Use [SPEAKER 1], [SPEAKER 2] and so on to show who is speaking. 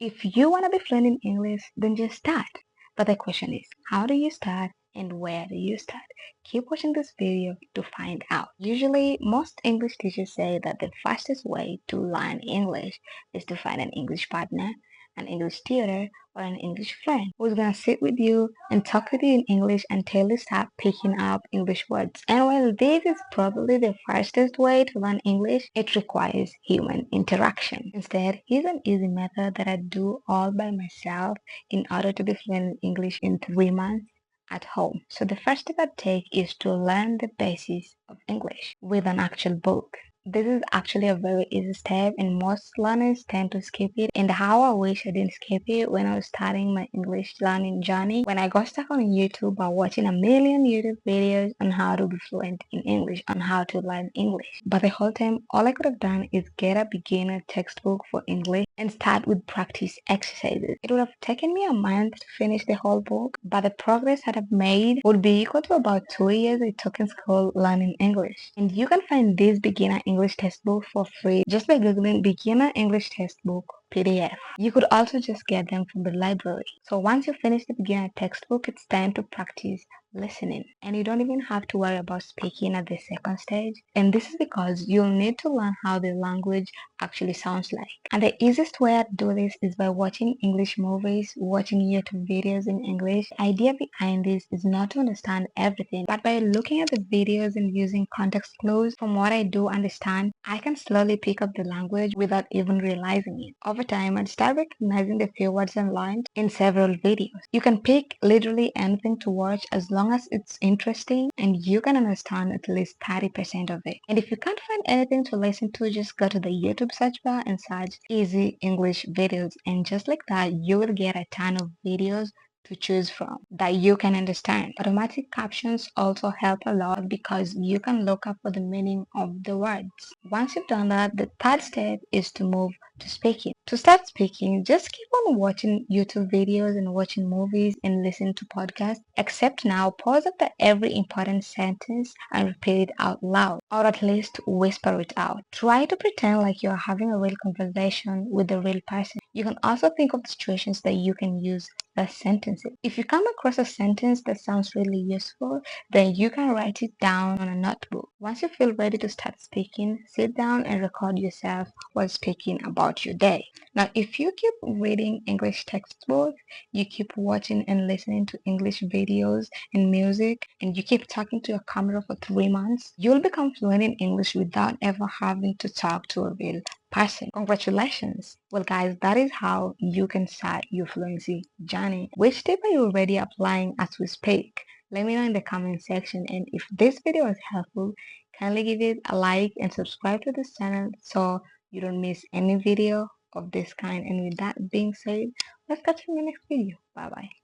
[SPEAKER 1] If you want to be fluent in English, then just start. But the question is, how do you start and where do you start? Keep watching this video to find out. Usually, most English teachers say that the fastest way to learn English is to find an English partner, an English tutor, or an English friend who's gonna sit with you and talk with you in English until you start picking up English words. And while this is probably the fastest way to learn English, it requires human interaction. Instead, here's an easy method that I do all by myself in order to be fluent in English in 3 months at home. So the first step I take is to learn the basics of English with an actual book. This is actually a very easy step and most learners tend to skip it, and how I wish I didn't skip it when I was starting my English learning journey, when I got stuck on YouTube by watching a million YouTube videos on how to be fluent in English, on how to learn English. But the whole time, all I could have done is get a beginner textbook for English and start with practice exercises. It would have taken me a month to finish the whole book, but the progress that I've made would be equal to about 2 years it took in school learning English. And you can find this beginner English textbook for free just by googling beginner English textbook PDF. You could also just get them from the library. So once you finish the beginner textbook, it's time to practice listening. And you don't even have to worry about speaking at the second stage. And this is because you'll need to learn how the language actually sounds like. And the easiest way to do this is by watching English movies, watching YouTube videos in English. The idea behind this is not to understand everything, but by looking at the videos and using context clues, from what I do understand, I can slowly pick up the language without even realizing it. Over time, I'd start recognizing the few words I learned in several videos. You can pick literally anything to watch as long as it's interesting and you can understand at least 30% of it. And if you can't find anything to listen to, just go to the YouTube search bar and search easy English videos, and just like that, you will get a ton of videos to choose from that you can understand. Automatic captions also help a lot because you can look up for the meaning of the words. Once you've done that, the third step is to move to speaking. To start speaking, just keep on watching YouTube videos and watching movies and listen to podcasts, except now pause after every important sentence and repeat it out loud, or at least whisper it out. Try to pretend like you're having a real conversation with a real person. You can also think of situations that you can use the sentences. If you come across a sentence that sounds really useful, then you can write it down on a notebook. Once you feel ready to start speaking, sit down and record yourself while speaking about your day. Now, if you keep reading English textbooks, you keep watching and listening to English videos and music, and you keep talking to your camera for 3 months, you'll become fluent in English without ever having to talk to a real person. Congratulations! Well guys, that is how you can start your fluency journey. Which tip are you already applying as we speak? Let me know in the comment section, and if this video was helpful, kindly give it a like and subscribe to this channel so you don't miss any video of this kind. And with that being said, let's catch you in the next video. Bye bye.